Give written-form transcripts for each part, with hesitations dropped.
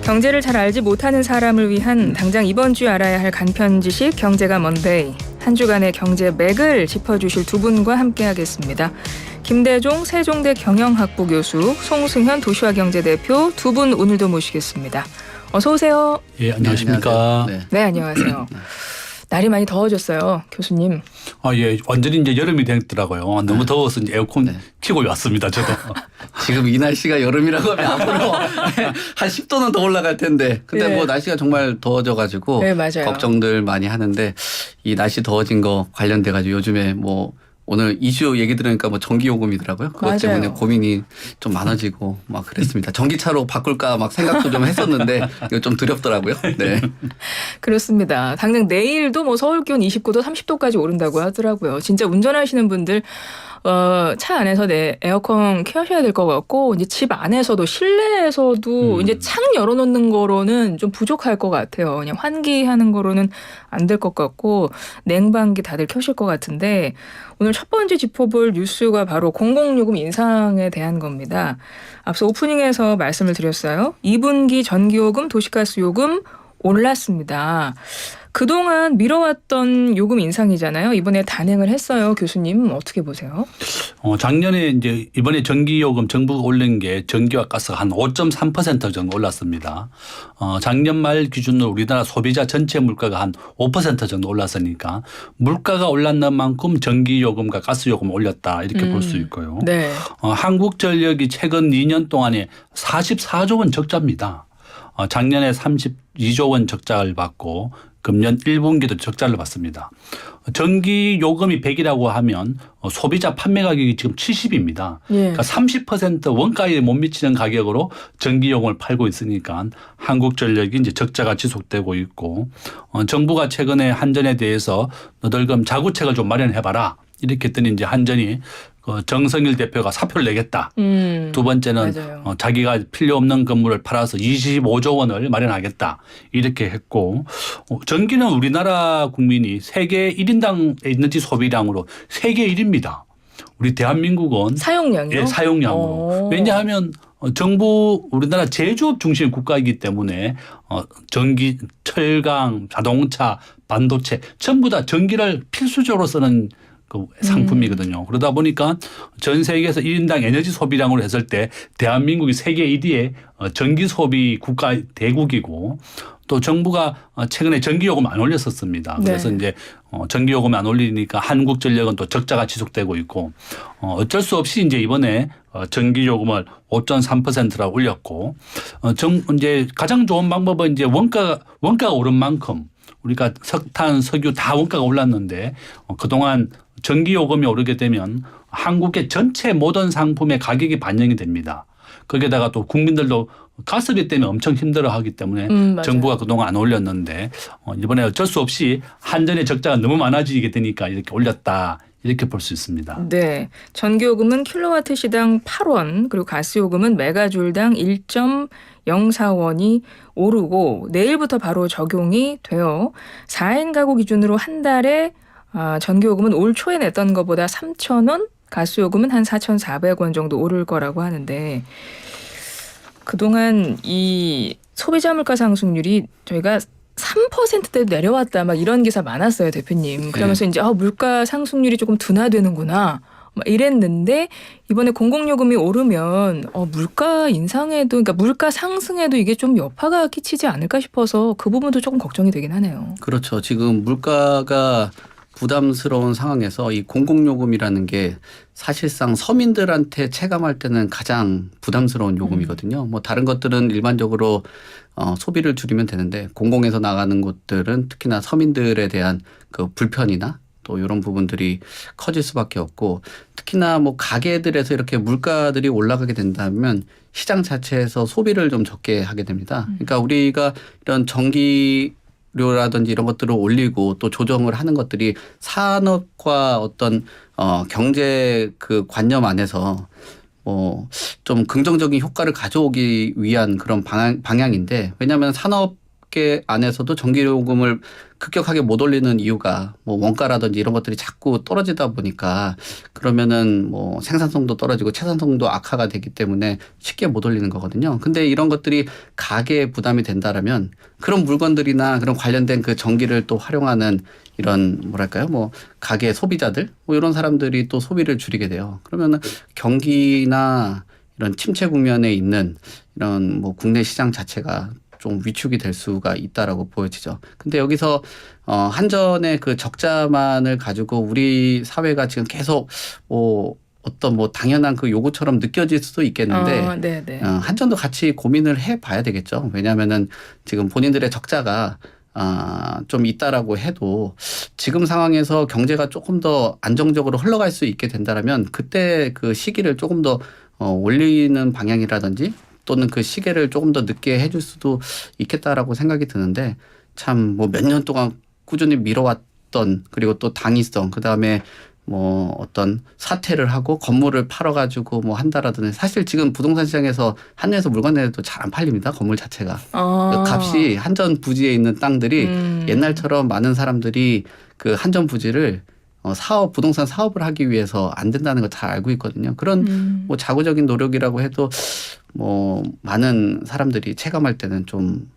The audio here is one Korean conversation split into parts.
경제를 잘 알지 못하는 사람을 위한 당장 이번 주에 알아야 할 간편 지식 경제가 먼데이. 한 주간의 경제 맥을 짚어주실 두 분과 함께하겠습니다. 김대종 세종대 경영학부 교수, 송승현 도시화경제대표 두 분 오늘도 모시겠습니다. 어서 오세요. 예, 안녕하십니까. 네, 안녕하세요. 날이 많이 더워졌어요, 교수님. 예, 완전히 이제 여름이 됐더라고요. 너무 더워서 이제 에어컨 켜고 왔습니다, 저도. 지금 이 날씨가 여름이라고 하면 앞으로 한 10도는 더 올라갈 텐데. 근데 뭐 날씨가 정말 더워져가지고 걱정들 많이 하는데 이 날씨 더워진 거 관련돼가지고 요즘에 뭐 오늘 이슈 얘기 들으니까 뭐 전기요금이더라고요. 그것 때문에 고민이 좀 많아지고 막 그랬습니다. 전기차로 바꿀까 막 생각도 좀 했었는데 이거 좀 두렵더라고요. 네. 그렇습니다. 당장 내일도 뭐 서울 기온 29도, 30도까지 오른다고 하더라고요. 진짜 운전하시는 분들 차 안에서 에어컨 켜셔야 될 것 같고 이제 집 안에서도 실내에서도 이제 창 열어놓는 거로는 좀 부족할 것 같아요. 그냥 환기하는 거로는 안 될 것 같고 냉방기 다들 켜실 것 같은데 오늘 첫 번째 짚어볼 뉴스가 바로 공공요금 인상에 대한 겁니다. 앞서 오프닝에서 말씀을 드렸어요. 2분기 전기요금, 도시가스요금 올랐습니다. 그동안 미뤄왔던 요금 인상이잖아요. 이번에 단행을 했어요. 교수님 어떻게 보세요? 작년에 이제 이번에 전기요금 정부가 올린 게 전기와 가스가 한 5.3% 정도 올랐습니다. 작년 말 기준으로 우리나라 소비자 전체 물가가 한 5% 정도 올랐으니까 물가가 올랐는 만큼 전기요금과 가스요금을 올렸다 이렇게 볼 수 있고요. 네. 한국전력이 최근 2년 동안에 44조 원 적자입니다. 작년에 32조 원 적자를 받고 금년 1분기도 적자를 받습니다. 전기 요금이 100이라고 하면 소비자 판매 가격이 지금 70입니다. 그러니까 30% 원가에 못 미치는 가격으로 전기 요금을 팔고 있으니까 한국전력이 이제 적자가 지속되고 있고 정부가 최근에 한전에 대해서 너들 그럼 자구책을 좀 마련해봐라. 이렇게 했더니 이제 한전이 정성일 대표가 사표를 내겠다. 두 번째는 자기가 필요 없는 건물을 팔아서 25조 원을 마련하겠다. 이렇게 했고 전기는 우리나라 국민이 세계 1인당 에너지 소비량으로 세계 1위입니다. 우리 대한민국은 사용량이요? 예, 사용량으로. 왜냐하면 정부 우리나라 제조업 중심 국가이기 때문에 전기, 철강, 자동차, 반도체 전부 다 전기를 필수적으로 쓰는 그 상품이거든요. 그러다 보니까 전 세계에서 1인당 에너지 소비량으로 했을 때 대한민국이 세계 1위의 전기 소비 국가 대국이고 또 정부가 최근에 전기요금 안 올렸었습니다. 그래서 이제 전기요금 안 올리니까 한국전력은 또 적자가 지속되고 있고 어쩔 수 없이 이제 이번에 전기요금을 5.3%라고 올렸고 이제 가장 좋은 방법은 이제 원가가 오른 만큼 우리가 석탄, 석유 다 원가가 올랐는데 그동안 전기요금이 오르게 되면 한국의 전체 모든 상품의 가격이 반영이 됩니다. 거기에다가 또 국민들도 가스비 때문에 엄청 힘들어하기 때문에 정부가 그동안 안 올렸는데 이번에 어쩔 수 없이 한전의 적자가 너무 많아지게 되니까 이렇게 올렸다. 이렇게 볼 수 있습니다. 네, 전기요금은 킬로와트 시당 8원 그리고 가스요금은 메가줄당 1.04원이 오르고 내일부터 바로 적용이 돼요. 4인 가구 기준으로 한 달에 전기요금은 올 초에 냈던 것보다 3,000원, 가스요금은 한 4,400원 정도 오를 거라고 하는데 그동안 이 소비자 물가 상승률이 저희가 3%대도 내려왔다 막 이런 기사 많았어요, 대표님. 그러면서 이제 물가 상승률이 조금 둔화되는구나 막 이랬는데 이번에 공공요금이 오르면 물가 인상에도 그러니까 물가 상승에도 이게 좀 여파가 끼치지 않을까 싶어서 그 부분도 조금 걱정이 되긴 하네요. 그렇죠. 지금 물가가 부담스러운 상황에서 이 공공요금이라는 게 사실상 서민들한테 체감할 때는 가장 부담스러운 요금이거든요. 뭐 다른 것들은 일반적으로 소비를 줄이면 되는데 공공에서 나가는 곳들은 특히나 서민들에 대한 그 불편이나 또 이런 부분들이 커질 수밖에 없고 특히나 뭐 가게들에서 이렇게 물가들이 올라가게 된다면 시장 자체에서 소비를 좀 적게 하게 됩니다. 그러니까 우리가 이런 전기료라든지 이런 것들을 올리고 또 조정을 하는 것들이 산업과 어떤 경제 그 관념 안에서 좀 긍정적인 효과를 가져오기 위한 그런 방향인데 왜냐하면 산업 업계 안에서도 전기요금을 급격하게 못 올리는 이유가 뭐 원가라든지 이런 것들이 자꾸 떨어지다 보니까 그러면은 뭐 생산성도 떨어지고 채산성도 악화가 되기 때문에 쉽게 못 올리는 거거든요. 근데 이런 것들이 가계에 부담이 된다라면 그런 물건들이나 그런 관련된 그 전기를 또 활용하는 이런 뭐랄까요 뭐 가계 소비자들 뭐 이런 사람들이 또 소비를 줄이게 돼요. 그러면은 경기나 이런 침체 국면에 있는 이런 뭐 국내 시장 자체가 좀 위축이 될 수가 있다라고 보여지죠. 근데 여기서 한전의 그 적자만을 가지고 우리 사회가 지금 계속 어떤 뭐 당연한 그 요구처럼 느껴질 수도 있겠는데 네네. 한전도 같이 고민을 해봐야 되겠죠. 왜냐하면은 지금 본인들의 적자가 좀 있다라고 해도 지금 상황에서 경제가 조금 더 안정적으로 흘러갈 수 있게 된다라면 그때 그 시기를 조금 더 올리는 방향이라든지 또는 그 시계를 조금 더 늦게 해줄 수도 있겠다라고 생각이 드는데 참 뭐 몇 년 동안 꾸준히 미뤄왔던 그리고 또 당위성 그다음에 뭐 어떤 사퇴를 하고 건물을 팔아가지고 뭐 한다라든지 사실 지금 부동산 시장에서 한전에서 물건 내도 잘 안 팔립니다. 건물 자체가. 값이 한전 부지에 있는 땅들이 옛날처럼 많은 사람들이 그 한전 부지를 부동산 사업을 하기 위해서 안 된다는 걸 잘 알고 있거든요. 그런 뭐 자구적인 노력이라고 해도 뭐 많은 사람들이 체감할 때는 좀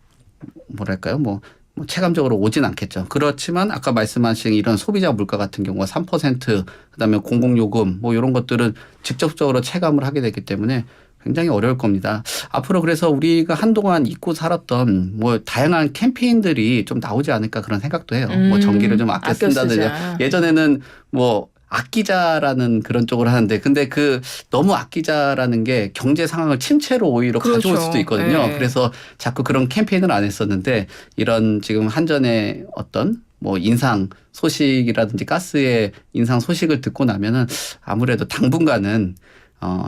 뭐랄까요 뭐 체감적으로 오진 않겠죠. 그렇지만 아까 말씀하신 이런 소비자 물가 같은 경우가 3% 그다음에 공공요금 뭐 이런 것들은 직접적으로 체감을 하게 되기 때문에 굉장히 어려울 겁니다. 앞으로 그래서 우리가 한동안 잊고 살았던 뭐 다양한 캠페인들이 좀 나오지 않을까 그런 생각도 해요. 뭐 전기를 좀 아껴 쓴다든지 예전에는 뭐 아끼자라는 그런 쪽으로 하는데 근데 그 너무 아끼자라는 게 경제 상황을 침체로 오히려 가져올 수도 있거든요. 네. 그래서 자꾸 그런 캠페인을 안 했었는데 이런 지금 한전의 어떤 뭐 인상 소식이라든지 가스의 인상 소식을 듣고 나면은 아무래도 당분간은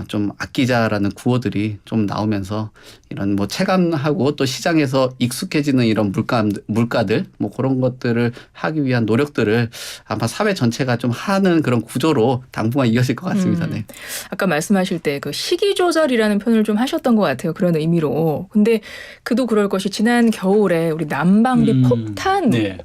좀 아끼자라는 구호들이 좀 나오면서 이런 뭐 체감하고 또 시장에서 익숙해지는 이런 물가들 뭐 그런 것들을 하기 위한 노력들을 아마 사회 전체가 좀 하는 그런 구조로 당분간 이어질 것 같습니다. 네. 아까 말씀하실 때 그 시기 조절이라는 표현을 좀 하셨던 것 같아요. 그런 의미로. 근데 그도 그럴 것이 지난 겨울에 우리 난방비 폭탄 네.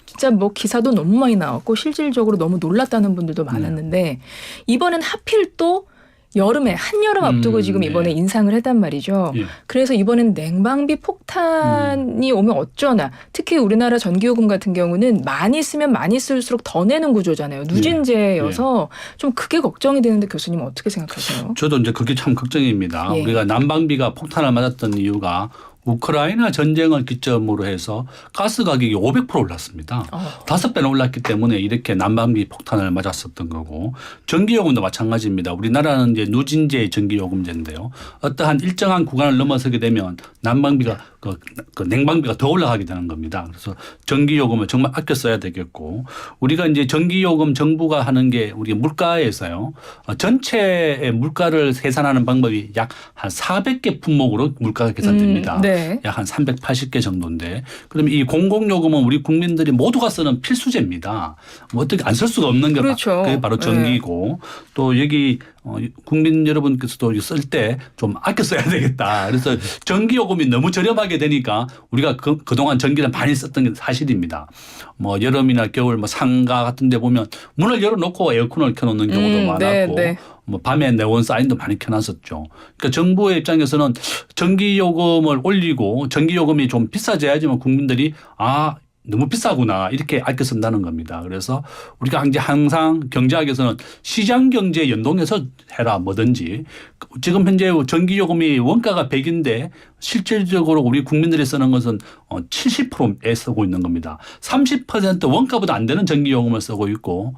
진짜 뭐 기사도 너무 많이 나왔고 실질적으로 너무 놀랐다는 분들도 많았는데 이번엔 하필 또 여름에 한여름 앞두고 지금 이번에 인상을 했단 말이죠. 예. 그래서 이번엔 냉방비 폭탄이 오면 어쩌나. 특히 우리나라 전기요금 같은 경우는 많이 쓰면 많이 쓸수록 더 내는 구조잖아요. 누진제여서 좀 그게 걱정이 되는데 교수님 어떻게 생각하세요? 저도 이제 그게 참 걱정입니다. 예. 우리가 난방비가 폭탄을 맞았던 이유가 우크라이나 전쟁을 기점으로 해서 가스 가격이 500% 올랐습니다. 5배나 올랐기 때문에 이렇게 난방비 폭탄을 맞았었던 거고 전기요금도 마찬가지입니다. 우리나라는 이제 누진제 전기요금제인데요. 어떠한 일정한 구간을 넘어서게 되면 난방비가 그 냉방비가 더 올라가게 되는 겁니다. 그래서 전기요금을 정말 아껴 써야 되겠고 우리가 이제 전기요금 정부가 하는 게 우리 물가에서요. 전체의 물가를 계산하는 방법이 약 한 400개 품목으로 물가가 계산됩니다. 네. 약 한 380개 정도인데 그러면 이 공공요금은 우리 국민들이 모두가 쓰는 필수제입니다. 뭐 어떻게 안 쓸 수가 없는 게 그렇죠. 그게 바로 전기고 또 여기 국민 여러분께서도 쓸 때 좀 아껴 써야 되겠다. 그래서 전기요금이 너무 저렴하게 되니까 우리가 그동안 전기를 많이 썼던 게 사실입니다. 뭐 여름이나 겨울 뭐 상가 같은 데 보면 문을 열어놓고 에어컨을 켜놓는 경우도 많았고 네. 뭐 밤에 네온 사인도 많이 켜놨었죠. 그러니까 정부의 입장에서는 전기요금을 올리고 전기요금이 좀 비싸져야지만 국민들이 너무 비싸구나 이렇게 아껴 쓴다는 겁니다. 그래서 우리가 이제 항상 경제학에서는 시장 경제에 연동해서 해라 뭐든지 지금 현재 전기요금이 원가가 100인데 실질적으로 우리 국민들이 쓰는 것은 70%에 쓰고 있는 겁니다. 30% 원가보다 안 되는 전기요금을 쓰고 있고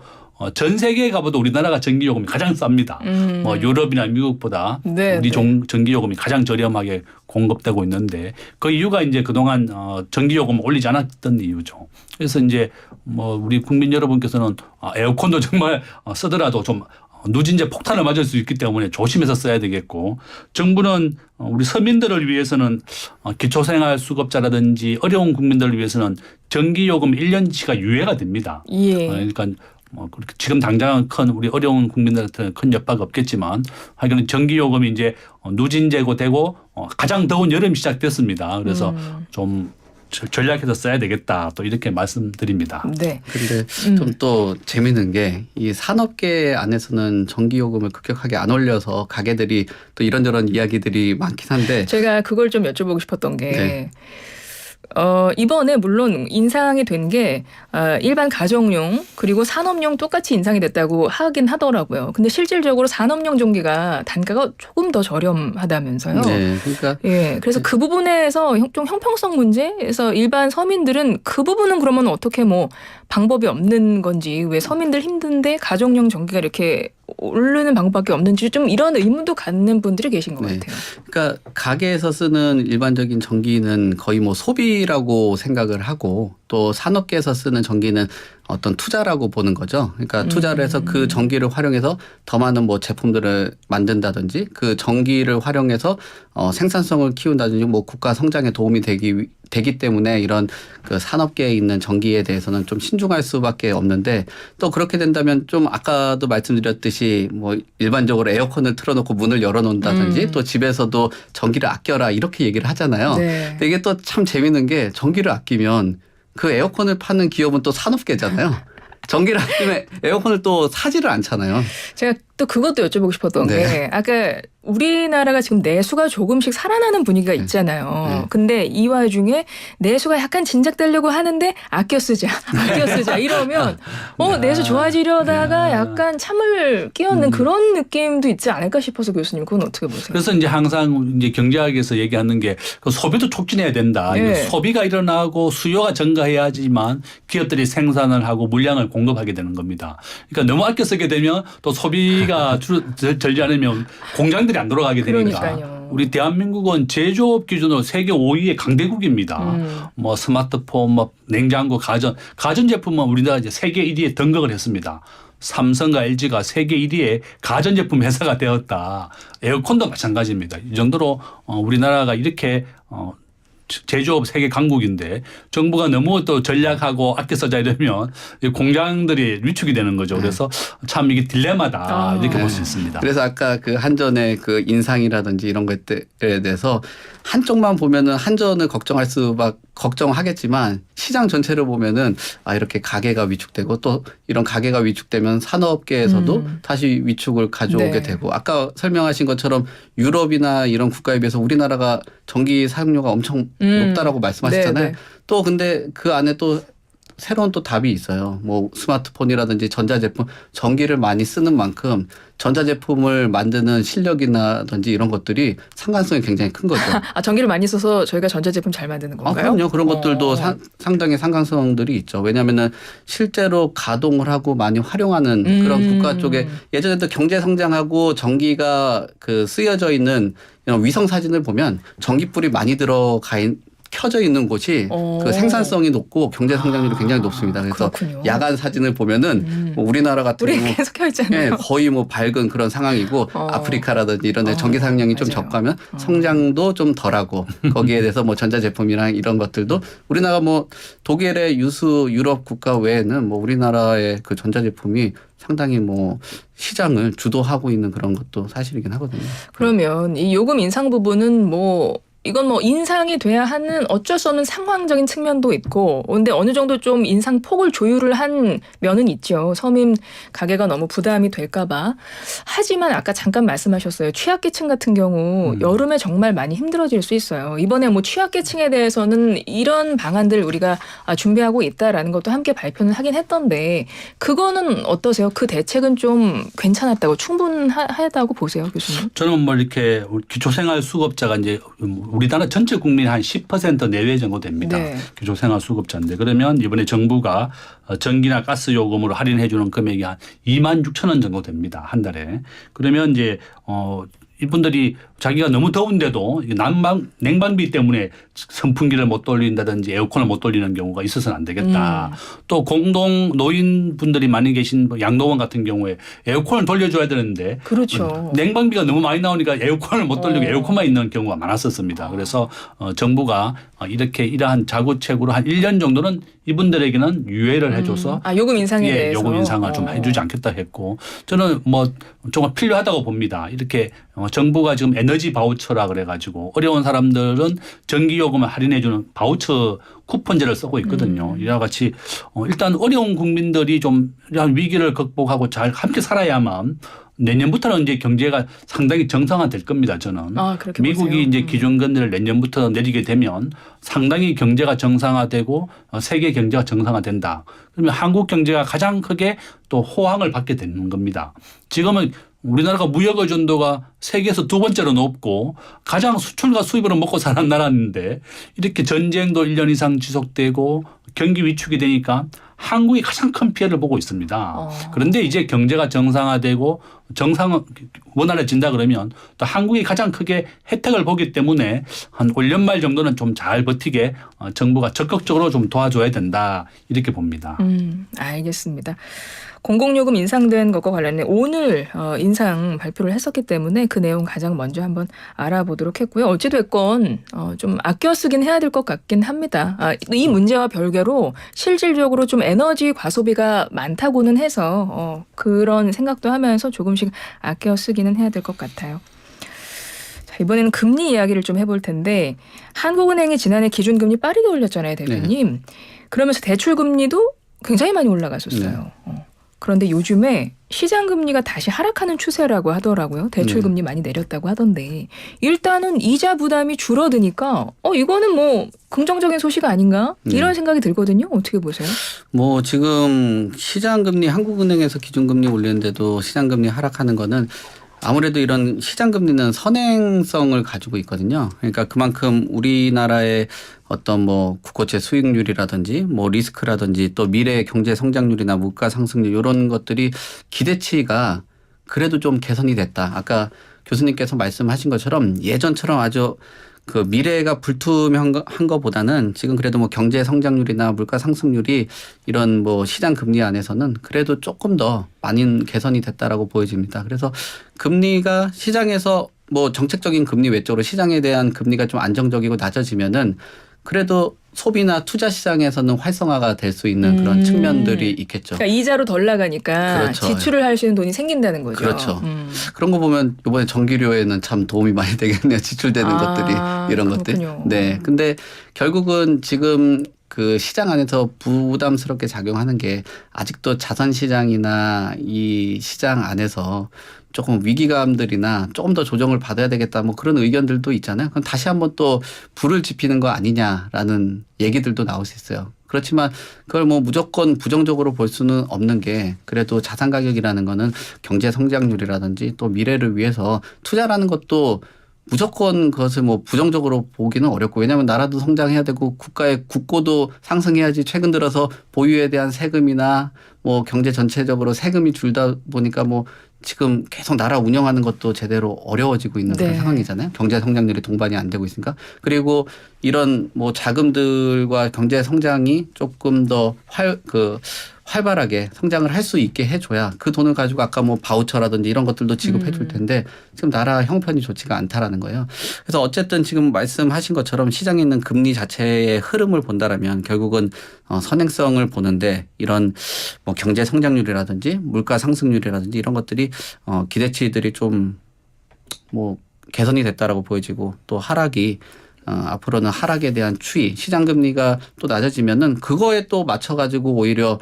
전 세계에 가봐도 우리나라가 전기요금이 가장 쌉니다. 뭐 유럽이나 미국보다 우리 전기요금이 가장 저렴하게 공급되고 있는데 그 이유가 이제 그동안 전기요금을 올리지 않았던 이유죠. 그래서 이제 뭐 우리 국민 여러분께서는 에어컨도 정말 쓰더라도 좀 누진제 폭탄을 맞을 수 있기 때문에 조심해서 써야 되겠고 정부는 우리 서민들을 위해서는 기초생활수급자라든지 어려운 국민들을 위해서는 전기요금 1년치가 유예가 됩니다. 예. 그러니까 뭐 그렇게 지금 당장은 큰 우리 어려운 국민들한테는 큰 여파가 없겠지만 하여간 전기요금이 이제 누진제고 되고 가장 더운 여름이 시작됐습니다. 그래서 좀 전략해서 써야 되겠다. 또 이렇게 말씀드립니다. 네. 근데 좀 또 재밌는 게 이 산업계 안에서는 전기요금을 급격하게 안 올려서 가게들이 또 이런저런 이야기들이 많긴 한데 제가 그걸 좀 여쭤보고 싶었던 게 네. 이번에 물론 인상이 된 게 일반 가정용 그리고 산업용 똑같이 인상이 됐다고 하긴 하더라고요. 근데 실질적으로 산업용 전기가 단가가 조금 더 저렴하다면서요. 네, 그러니까 예, 그래서 그 부분에서 좀 형평성 문제에서 일반 서민들은 그 부분은 그러면 어떻게 뭐 방법이 없는 건지 왜 서민들 힘든데 가정용 전기가 이렇게 오르는 방법밖에 없는지 좀 이런 의문도 갖는 분들이 계신 것 네. 같아요. 그러니까 가게에서 쓰는 일반적인 전기는 거의 뭐 소비라고 생각을 하고 또 산업계에서 쓰는 전기는 어떤 투자라고 보는 거죠. 그러니까 투자를 해서 그 전기를 활용해서 더 많은 뭐 제품들을 만든다든지 그 전기를 활용해서 생산성을 키운다든지 뭐 국가 성장에 도움이 되기 때문에 이런 그 산업계에 있는 전기에 대해서는 좀 신중할 수밖에 없는데 또 그렇게 된다면 좀 아까도 말씀드렸듯이 뭐 일반적으로 에어컨을 틀어놓고 문을 열어놓는다든지 또 집에서도 전기를 아껴라 이렇게 얘기를 하잖아요. 네. 근데 이게 또 참 재밌는 게 전기를 아끼면 그 에어컨을 파는 기업은 또 산업계잖아요. 전기를 아끼면 에어컨을 또 사지를 않잖아요. 제가 또 그것도 여쭤보고 싶었던 네. 게 아까 우리나라가 지금 내수가 조금씩 살아나는 분위기가 있잖아요. 네. 근데 이 와중에 내수가 약간 진작되려고 하는데 아껴 쓰자 이러면 내수 좋아지려다가 약간 참을 끼얹는 그런 느낌도 있지 않을까 싶어서 교수님 그건 어떻게 보세요? 그래서 이제 항상 이제 경제학에서 얘기하는 게 그 소비도 촉진해야 된다. 네. 소비가 일어나고 수요가 증가해야지만 기업들이 생산을 하고 물량을 공급하게 되는 겁니다. 그러니까 너무 아껴 쓰게 되면 또 소비가 절지 않으면 공장들이 안 돌아가게 되니까. 그러니까요. 우리 대한민국은 제조업 기준으로 세계 5위의 강대국입니다. 뭐 스마트폰, 뭐 냉장고, 가전 제품은 우리나라 이제 세계 1위에 등극을 했습니다. 삼성과 LG가 세계 1위의 가전제품 회사가 되었다. 에어컨도 마찬가지입니다. 이 정도로 우리나라가 이렇게 제조업 세계 강국인데 정부가 너무 또 전략하고 아껴 쓰자 이러면 공장들이 위축이 되는 거죠. 그래서 참 이게 딜레마다 이렇게 볼 수 있습니다. 그래서 아까 그 한전의 그 인상이라든지 이런 것들에 대해서 한쪽만 보면은 한전을 걱정하겠지만 시장 전체를 보면은 이렇게 가게가 위축되고 또 이런 가게가 위축되면 산업계에서도 다시 위축을 가져오게 네. 되고 아까 설명하신 것처럼 유럽이나 이런 국가에 비해서 우리나라가 전기 사용료가 엄청 높다라고 말씀하셨잖아요. 네, 네. 또 근데 그 안에 또 새로운 또 답이 있어요. 뭐 스마트폰이라든지 전자제품 전기를 많이 쓰는 만큼 전자제품을 만드는 실력이나든지 이런 것들이 상관성이 굉장히 큰 거죠. 전기를 많이 써서 저희가 전자제품 잘 만드는 건가요? 그럼요. 그런 것들도 상당히 상관성들이 있죠. 왜냐하면은 실제로 가동을 하고 많이 활용하는 그런 국가 쪽에 예전에도 경제 성장하고 전기가 그 쓰여져 있는 이런 위성 사진을 보면 전기불이 많이 켜져 있는 곳이 그 생산성이 높고 경제 성장률이 굉장히 높습니다. 그래서 그렇군요. 야간 사진을 보면은 뭐 우리나라 같은 우리 경우 계속 켜 있잖아요. 거의 뭐 밝은 그런 상황이고 아프리카라든지 이런 데 전기 사용량이 좀 맞아요. 적가면 성장도 좀 덜하고 거기에 대해서 뭐 전자제품이랑 이런 것들도 우리나라가 뭐 독일의 유수 유럽 국가 외에는 뭐 우리나라의 그 전자제품이 상당히 뭐 시장을 주도하고 있는 그런 것도 사실이긴 하거든요. 그러면 이 요금 인상 부분은 이건 인상이 돼야 하는 어쩔 수 없는 상황적인 측면도 있고, 근데 어느 정도 좀 인상 폭을 조율을 한 면은 있죠. 서민 가게가 너무 부담이 될까봐. 하지만 아까 잠깐 말씀하셨어요. 취약계층 같은 경우 여름에 정말 많이 힘들어질 수 있어요. 이번에 취약계층에 대해서는 이런 방안들 우리가 준비하고 있다라는 것도 함께 발표는 하긴 했던데, 그거는 어떠세요? 그 대책은 좀 괜찮았다고 충분하다고 보세요, 교수님? 저는 뭐 이렇게 기초생활수급자가 이제 우리나라 전체 국민 한 10% 내외 정도 됩니다. 네. 기초생활수급자인데 그러면 이번에 정부가 전기나 가스 요금으로 할인해 주는 금액이 한 2만 6천 원 정도 됩니다. 한 달에. 그러면 이제 이분들이 자기가 너무 더운데도 냉방비 때문에 선풍기를 못 돌린다든지 에어컨을 못 돌리는 경우가 있어서는 안 되겠다. 또 공동 노인분들이 많이 계신 양로원 같은 경우에 에어컨을 돌려줘야 되는데 그렇죠. 냉방비가 너무 많이 나오니까 에어컨을 못 돌리고 에어컨만 있는 경우가 많았었습니다. 그래서 정부가 이러한 자구책으로 한 1년 정도는 이분들에게는 유예를 해줘서 요금 인상에 대해서 요금 인상을 좀 해주지 않겠다 했고 저는 정말 필요하다고 봅니다. 이렇게 정부가 지금 에너지 바우처라 그래가지고 어려운 사람들은 전기요금을 할인해주는 바우처 쿠폰제를 쓰고 있거든요. 이와 같이 일단 어려운 국민들이 좀 이러한 위기를 극복하고 잘 함께 살아야만 내년부터는 이제 경제가 상당히 정상화될 겁니다. 저는. 그렇게 미국이 보세요. 이제 기준금리를 내년부터 내리게 되면 상당히 경제가 정상화되고 세계 경제가 정상화된다. 그러면 한국 경제가 가장 크게 또 호황을 받게 되는 겁니다. 지금은 우리나라가 무역 의존도가 세계에서 두 번째로 높고 가장 수출과 수입으로 먹고 사는 나라인데 이렇게 전쟁도 1년 이상 지속되고 경기 위축이 되니까 한국이 가장 큰 피해를 보고 있습니다. 그런데 이제 경제가 정상화되고 원활해진다 그러면 또 한국이 가장 크게 혜택을 보기 때문에 한 올 연말 정도는 좀 잘 버티게 정부가 적극적으로 좀 도와줘야 된다 이렇게 봅니다. 알겠습니다. 공공요금 인상된 것과 관련해 오늘 인상 발표를 했었기 때문에 그 내용 가장 먼저 한번 알아보도록 했고요. 어찌됐건 좀 아껴 쓰긴 해야 될 것 같긴 합니다. 이 문제와 별개로 실질적으로 좀 에너지 과소비가 많다고는 해서 그런 생각도 하면서 조금씩 아껴 쓰기는 해야 될 것 같아요. 자, 이번에는 금리 이야기를 좀 해볼 텐데 한국은행이 지난해 기준금리 빠르게 올렸잖아요, 대표님. 그러면서 대출금리도 굉장히 많이 올라갔었어요. 그런데 요즘에 시장금리가 다시 하락하는 추세라고 하더라고요. 대출금리 많이 내렸다고 하던데 일단은 이자 부담이 줄어드니까 이거는 뭐 긍정적인 소식 아닌가? 이런 생각이 들거든요. 어떻게 보세요? 뭐 지금 시장금리 한국은행에서 기준금리 올리는데도 시장금리 하락하는 거는 아무래도 이런 시장금리는 선행성을 가지고 있거든요. 그러니까 그만큼 우리나라의 어떤 뭐 국고채 수익률이라든지 뭐 리스크라든지 또 미래 경제 성장률이나 물가 상승률 이런 것들이 기대치가 그래도 좀 개선이 됐다. 아까 교수님께서 말씀하신 것처럼 예전처럼 아주 그 미래가 불투명한 것보다는 지금 그래도 뭐 경제 성장률이나 물가 상승률이 이런 뭐 시장 금리 안에서는 그래도 조금 더 많이 개선이 됐다라고 보여집니다. 그래서 금리가 시장에서 뭐 정책적인 금리 외적으로 시장에 대한 금리가 좀 안정적이고 낮아지면은 그래도 소비나 투자 시장에서는 활성화가 될 수 있는 그런 측면들이 있겠죠. 그러니까 이자로 덜 나가니까 그렇죠. 지출을 할 수 있는 돈이 생긴다는 거죠. 그렇죠. 그런 거 보면 이번에 전기료에는 참 도움이 많이 되겠네요. 지출되는 것들이 이런 그렇군요. 것들. 네. 근데 결국은 지금 그 시장 안에서 부담스럽게 작용하는 게 아직도 자산 시장이나 이 시장 안에서 조금 위기감들이나 조금 더 조정을 받아야 되겠다 뭐 그런 의견들도 있잖아요. 그럼 다시 한번 또 불을 지피는 거 아니냐라는 얘기들도 나올 수 있어요. 그렇지만 그걸 뭐 무조건 부정적으로 볼 수는 없는 게 그래도 자산 가격이라는 거는 경제 성장률이라든지 또 미래를 위해서 투자라는 것도 무조건 그것을 뭐 부정적으로 보기는 어렵고 왜냐하면 나라도 성장해야 되고 국가의 국고도 상승해야지 최근 들어서 보유에 대한 세금이나 뭐 경제 전체적으로 세금이 줄다 보니까 뭐 지금 계속 나라 운영하는 것도 제대로 어려워지고 있는 그런 상황이잖아요. 경제 성장률이 동반이 안 되고 있으니까. 그리고 이런 뭐 자금들과 경제 성장이 조금 더 활발하게 성장을 할 수 있게 해줘야 그 돈을 가지고 아까 뭐 바우처라든지 이런 것들도 지급해 줄 텐데 지금 나라 형편이 좋지가 않다라는 거예요. 그래서 어쨌든 지금 말씀하신 것처럼 시장에 있는 금리 자체의 흐름을 본다라면 결국은 선행성을 보는데 이런 뭐 경제 성장률이라든지 물가 상승률이라든지 이런 것들이 기대치들이 좀 뭐 개선이 됐다라고 보여지고 또 하락이 앞으로는 하락에 대한 추이 시장 금리가 또 낮아지면은 그거에 또 맞춰가지고 오히려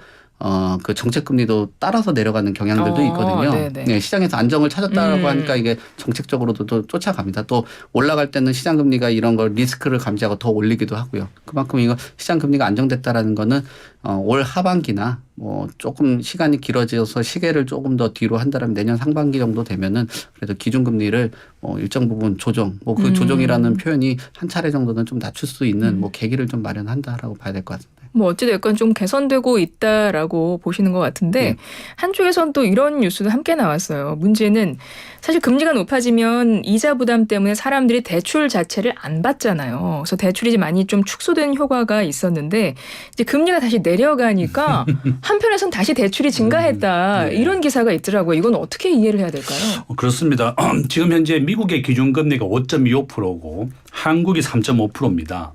그 정책 금리도 따라서 내려가는 경향들도 있거든요. 네, 시장에서 안정을 찾았다라고 하니까 이게 정책적으로도 또 쫓아갑니다. 또 올라갈 때는 시장 금리가 이런 걸 리스크를 감지하고 더 올리기도 하고요. 그만큼 이거 시장 금리가 안정됐다라는 거는 올 하반기나 뭐 조금 시간이 길어져서 시계를 조금 더 뒤로 한다면 내년 상반기 정도 되면은 그래도 기준금리를 일정 부분 조정, 뭐 그 조정이라는 표현이 한 차례 정도는 좀 낮출 수 있는 뭐 계기를 좀 마련한다라고 봐야 될 것 같습니다. 뭐 어찌됐건 좀 개선되고 있다라고 보시는 것 같은데 한쪽에서는 또 이런 뉴스도 함께 나왔어요. 문제는 사실 금리가 높아지면 이자 부담 때문에 사람들이 대출 자체를 안 받잖아요. 그래서 대출이 많이 좀 축소된 효과가 있었는데 이제 금리가 다시 내려가니까 한편에서는 다시 대출이 증가했다. 이런 기사가 있더라고요. 이건 어떻게 이해를 해야 될까요? 그렇습니다. 지금 현재 미국의 기준금리가 5.25%고 한국이 3.5%입니다.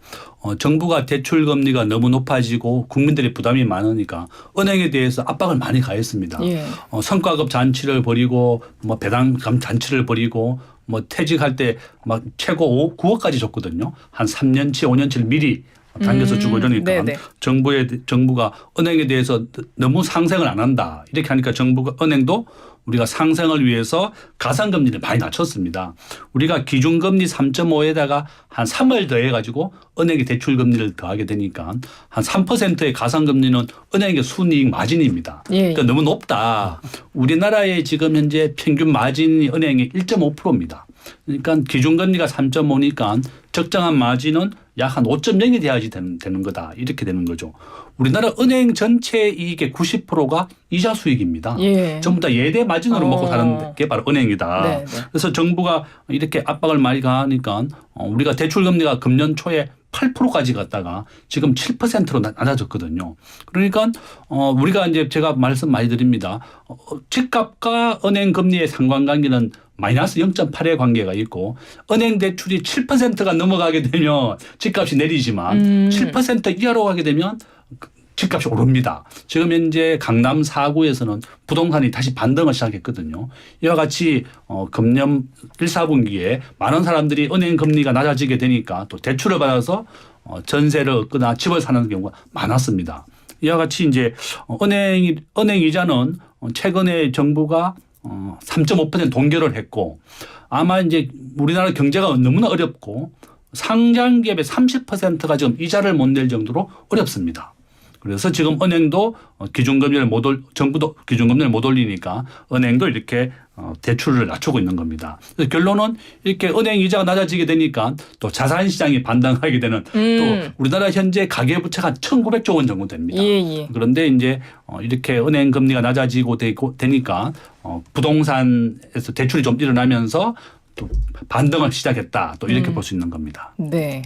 정부가 대출 금리가 너무 높아지고 국민들의 부담이 많으니까 은행에 대해서 압박을 많이 가했습니다. 성과급 잔치를 벌이고 뭐 배당금 잔치를 벌이고 뭐 퇴직할 때 막 최고 9억까지 줬거든요. 한 3년치, 5년치를 미리 당겨서 주고 이러니까 네네. 정부가 은행에 대해서 너무 상생을 안 한다. 이렇게 하니까 은행도 우리가 상생을 위해서 가산금리를 많이 낮췄습니다. 우리가 기준금리 3.5에다가 한 3을 더해가지고 은행이 대출금리를 더하게 되니까 한 3%의 가산금리는 은행의 순이익 마진입니다. 예. 그러니까 너무 높다. 우리나라의 지금 현재 평균 마진이 은행이 1.5%입니다. 그러니까 기준금리가 3.5니까 적정한 마진은 약 한 5.0이 돼야지 되는 거다. 이렇게 되는 거죠. 우리나라 은행 전체 이익의 90%가 이자 수익입니다. 예. 전부 다 예대 마진으로 먹고 사는 게 바로 은행이다. 네, 네. 그래서 정부가 이렇게 압박을 많이 가하니까 우리가 대출금리가 금년 초에 8%까지 갔다가 지금 7%로 낮아졌거든요. 그러니까 우리가 이제 제가 말씀 많이 드립니다. 집값과 은행 금리의 상관관계는 마이너스 0.8의 관계가 있고 은행 대출이 7%가 넘어가게 되면 집값이 내리지만 7% 이하로 가게 되면 집값이 오릅니다. 지금 현재 강남 4구에서는 부동산이 다시 반등을 시작했거든요. 이와 같이 금년 1, 4분기에 많은 사람들이 은행 금리가 낮아지게 되니까 또 대출을 받아서 전세를 얻거나 집을 사는 경우가 많았습니다. 이와 같이 이제 은행 이자는 최근에 정부가 3.5% 동결을 했고 아마 이제 우리나라 경제가 너무나 어렵고 상장기업의 30%가 지금 이자를 못 낼 정도로 어렵습니다. 그래서 지금 은행도 정부도 기준금리를 못 올리니까 은행도 이렇게 대출을 낮추고 있는 겁니다. 그래서 결론은 이렇게 은행 이자가 낮아지게 되니까 또 자산 시장이 반등하게 되는 또 우리나라 현재 가계부채가 1,900조 원 정도 됩니다. 예. 그런데 이제 이렇게 은행 금리가 낮아지고 되니까 부동산에서 대출이 좀 일어나면서 또 반등을 시작했다. 또 이렇게 볼 수 있는 겁니다. 네.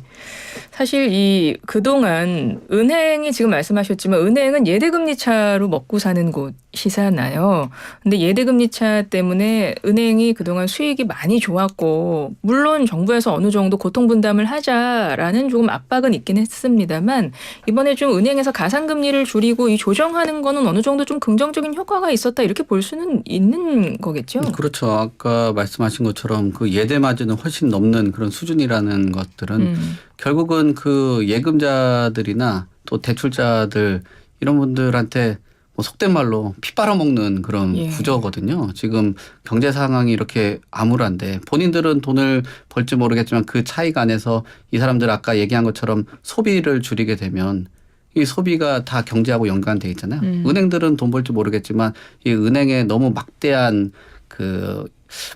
사실 그동안 은행이 지금 말씀하셨지만 은행은 예대금리 차로 먹고 사는 곳이잖아요. 근데 예대금리 차 때문에 은행이 그동안 수익이 많이 좋았고 물론 정부에서 어느 정도 고통분담을 하자라는 조금 압박은 있긴 했습니다만 이번에 좀 은행에서 가산금리를 줄이고 이 조정하는 거는 어느 정도 좀 긍정적인 효과가 있었다 이렇게 볼 수는 있는 거겠죠. 그렇죠. 아까 말씀하신 것처럼 그 예대 마진은 훨씬 넘는 그런 수준이라는 것들은 결국은 그 예금자들이나 또 대출자들 이런 분들한테 뭐 속된 말로 피 빨아먹는 그런 예. 구조거든요. 지금 경제 상황이 이렇게 암울한데 본인들은 돈을 벌지 모르겠지만 그 차익 안에서 이 사람들 아까 얘기한 것처럼 소비를 줄이게 되면 이 소비가 다 경제하고 연관돼 있잖아요. 은행들은 돈 벌지 모르겠지만 이 은행에 너무 막대한 그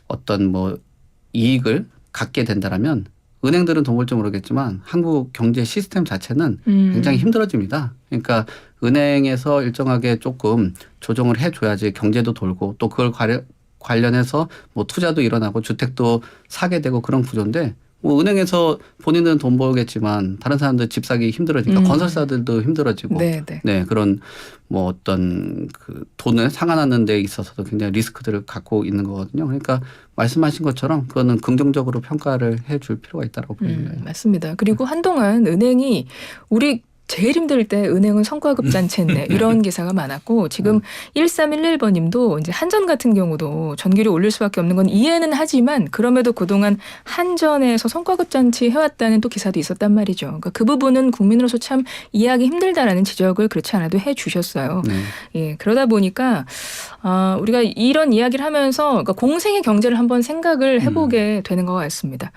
어떤 뭐 이익을 갖게 된다라면 은행들은 돈 벌지 모르겠지만 한국 경제 시스템 자체는 굉장히 힘들어집니다. 그러니까 은행에서 일정하게 조금 조정을 해줘야지 경제도 돌고 또 그걸 관련해서 뭐 투자도 일어나고 주택도 사게 되고 그런 구조인데 뭐 은행에서 본인은 돈 벌겠지만 다른 사람들 집 사기 힘들어지니까 건설사들도 힘들어지고 네 그런 뭐 어떤 그 돈을 상환하는 데 있어서도 굉장히 리스크들을 갖고 있는 거거든요. 그러니까 말씀하신 것처럼 그거는 긍정적으로 평가를 해줄 필요가 있다고 봅니다. 맞습니다. 그리고 한동안 은행이 우리 제일 힘들 때 은행은 성과급잔치했네 이런 기사가 많았고 지금 1311번님도 이제 한전 같은 경우도 전기료 올릴 수밖에 없는 건 이해는 하지만 그럼에도 그동안 한전에서 성과급잔치 해왔다는 또 기사도 있었단 말이죠. 그러니까 그 부분은 국민으로서 참 이해하기 힘들다라는 지적을 그렇지 않아도 해주셨어요. 예, 그러다 보니까 우리가 이런 이야기를 하면서 그러니까 공생의 경제를 한번 생각을 해보게 되는 것 같습니다.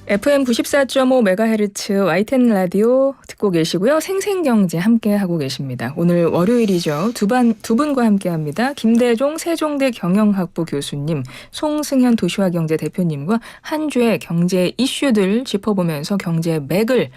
FM 94.5MHz YTN 라디오 듣고 계시고요. 생생경제 함께 하고 계십니다. 오늘 월요일이죠. 두 분과 함께합니다. 김대종 세종대 경영학부 교수님, 송승현 도시화경제 대표님과 한 주의 경제 이슈들 짚어보면서 경제 맥을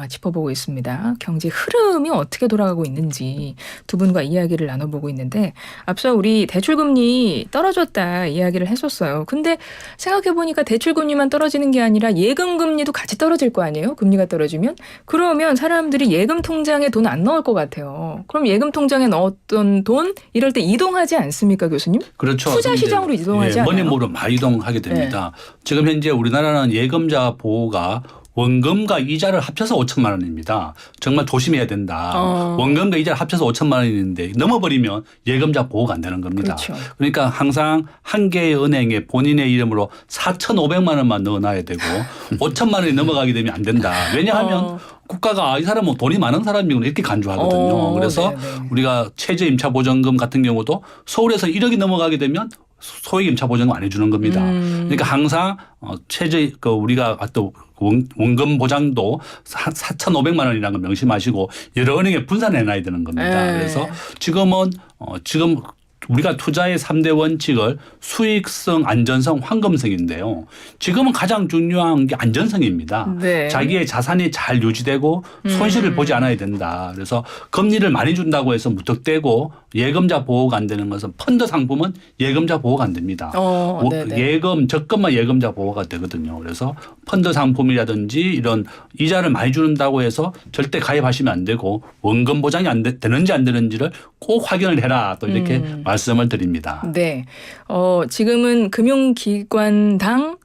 짚어보고 있습니다. 경제 흐름이 어떻게 돌아가고 있는지 두 분과 이야기를 나눠보고 있는데 앞서 우리 대출금리 떨어졌다 이야기를 했었어요. 근데 생각해보니까 대출금리만 떨어지는 게 아니라 예금금리도 같이 떨어질 거 아니에요? 금리가 떨어지면? 그러면 사람들이 예금 통장에 돈 안 넣을 것 같아요. 그럼 예금 통장에 넣었던 돈 이럴 때 이동하지 않습니까, 교수님? 그렇죠. 투자 시장으로 이동하지 않아요? 머니모로 많이 이동하게 됩니다. 지금 현재 우리나라는 예금자 보호가 원금과 이자를 합쳐서 5천만 원입니다. 정말 조심해야 된다. 원금과 이자를 합쳐서 5천만 원인데 넘어버리면 예금자 보호가 안 되는 겁니다. 그렇죠. 그러니까 항상 한 개의 은행에 본인의 이름으로 4,500만 원만 넣어놔야 되고 5천만 원이 넘어가게 되면 안 된다. 왜냐하면 국가가 이 사람은 돈이 많은 사람이구나 이렇게 간주하거든요. 그래서 네네. 우리가 최저 임차보전금 같은 경우도 서울에서 1억이 넘어가게 되면 소액 임차보전금 안 해주는 겁니다. 그러니까 항상 최저 우리가 또 원금 보장도 4,500만 원이라는 걸 명심하시고 여러 은행에 분산해 놔야 되는 겁니다. 그래서 지금은 지금 우리가 투자의 3대 원칙을 수익성, 안전성, 황금성인데요. 지금은 가장 중요한 게 안전성입니다. 네. 자기의 자산이 잘 유지되고 손실을 보지 않아야 된다. 그래서 금리를 많이 준다고 해서 무턱대고 예금자 보호가 안 되는 것은 펀드 상품은 예금자 보호가 안 됩니다. 예금, 적금만 예금자 보호가 되거든요. 그래서 펀드 상품이라든지 이런 이자를 많이 준다고 해서 절대 가입하시면 안 되고 원금 보장이 되는지 안 되는지를 꼭 확인을 해라. 또 이렇게 말씀을 드립니다. 네. 지금은 금융기관당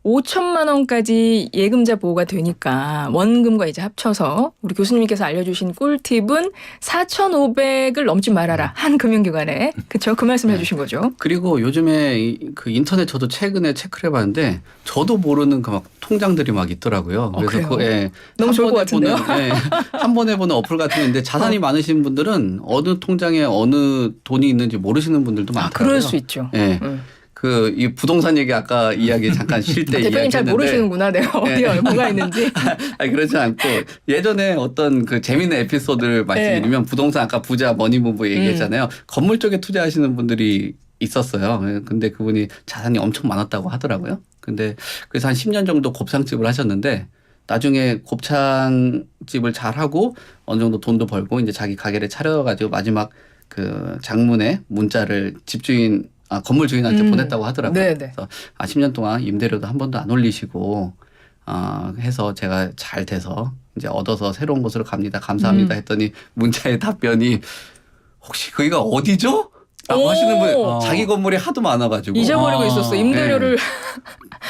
5천만 원까지 예금자 보호가 되니까 원금과 이제 합쳐서 우리 교수님께서 알려주신 꿀팁은 4,500을 넘지 말아라. 한 금융기관에. 그렇죠? 그 말씀 해주신 거죠. 그리고 요즘에 그 인터넷 저도 최근에 체크를 해봤는데 저도 모르는 그 막 통장들이 막 있더라고요. 그래서 그래요? 너무 좋을 것 같은데요? 한 번에 보는 어플 같은 건데 자산이 많으신 분들은 어느 통장에 어느 돈이 있는지 모르시는 분들도 많더라고요. 그럴 수 있죠. 네. 이 부동산 얘기 아까 이야기 잠깐 쉴 때 대표님 잘 이야기했는데 모르시는구나. 내가 어디에 뭐가 있는지. 아니 그렇지 않고 예전에 어떤 그 재미있는 에피소드를 말씀드리면 부동산 아까 부자 머니무브 얘기했잖아요. 건물 쪽에 투자하시는 분들이 있었어요. 근데 그분이 자산이 엄청 많았다고 하더라고요. 근데 그래서 한 10년 정도 곱창집을 하셨는데 나중에 곱창집을 잘 하고 어느 정도 돈도 벌고 이제 자기 가게를 차려가지고 마지막 그 장문에 문자를 건물 주인한테 보냈다고 하더라고요. 네네. 그래서 10년 동안 임대료도 한 번도 안 올리시고 해서 제가 잘 돼서 이제 얻어서 새로운 곳으로 갑니다. 감사합니다. 했더니 문자의 답변이 혹시 거기가 어디죠? 라고 하시는 분 자기 건물이 하도 많아가지고 잊어버리고 있었어. 임대료를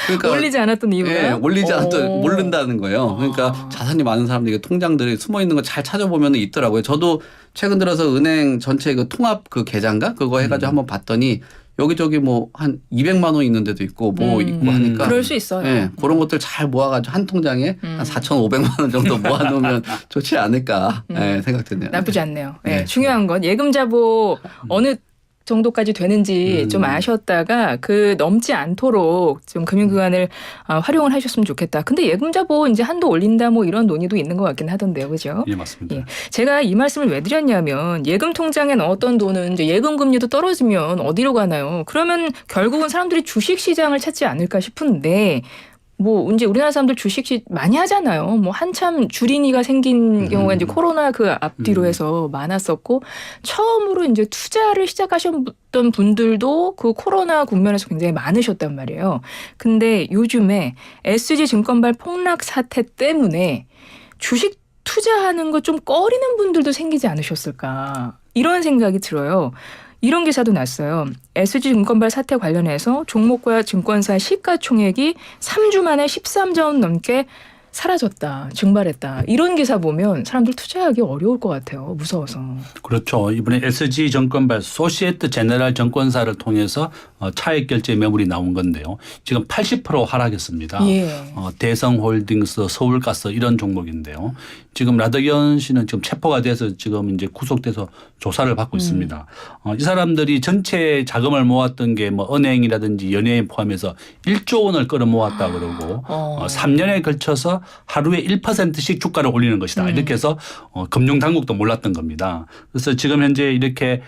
그러니까 올리지 않았던 이유가 네, 올리지 않았던 모른다는 거예요. 그러니까 자산이 많은 사람들이 통장들이 숨어 있는 거 잘 찾아보면 있더라고요. 저도 최근 들어서 은행 전체 그 통합 그 계좌인가 그거 해가지고 한번 봤더니 여기저기 뭐 한 200만 원 있는 데도 있고 뭐 있고 하니까 그럴 수 있어요. 네, 그런 것들 잘 모아가지고 한 통장에 한 4,500만 원 정도 모아놓으면 좋지 않을까 생각드네요. 나쁘지 않네요. 네. 네, 중요한 건 예금자보 어느 정도까지 되는지 좀 아셨다가 그 넘지 않도록 좀 금융기관을 활용을 하셨으면 좋겠다. 근데 예금자보 이제 한도 올린다 뭐 이런 논의도 있는 것 같긴 하던데요. 그죠? 예, 맞습니다. 예. 제가 이 말씀을 왜 드렸냐면 예금 통장에 넣었던 돈은 이제 예금 금리도 떨어지면 어디로 가나요? 그러면 결국은 사람들이 주식 시장을 찾지 않을까 싶은데 뭐 이제 우리나라 사람들 주식 많이 하잖아요. 뭐 한참 주린이가 생긴 경우가 이제 코로나 그 앞뒤로 해서 많았었고 처음으로 이제 투자를 시작하셨던 분들도 그 코로나 국면에서 굉장히 많으셨단 말이에요. 근데 요즘에 SG증권발 폭락 사태 때문에 주식 투자하는 거 좀 꺼리는 분들도 생기지 않으셨을까 이런 생각이 들어요. 이런 기사도 났어요. SG증권발 사태 관련해서 종목과 증권사 시가총액이 3주 만에 13조 원 넘게 사라졌다, 증발했다. 이런 기사 보면 사람들 투자하기 어려울 것 같아요. 무서워서. 그렇죠. 이번에 SG증권발 소시에트 제네랄 증권사를 통해서 차익 결제 매물이 나온 건데요. 지금 80% 하락했습니다. 예. 대성홀딩스, 서울가스 이런 종목인데요. 지금 라더견 씨는 지금 체포가 돼서 지금 이제 구속돼서 조사를 받고 있습니다. 이 사람들이 전체 자금을 모았던 게 뭐 은행이라든지 연예인 포함해서 1조 원을 끌어모았다 그러고 3년에 걸쳐서 하루에 1%씩 주가를 올리는 것이다. 이렇게 해서 금융당국도 몰랐던 겁니다. 그래서 지금 현재 이렇게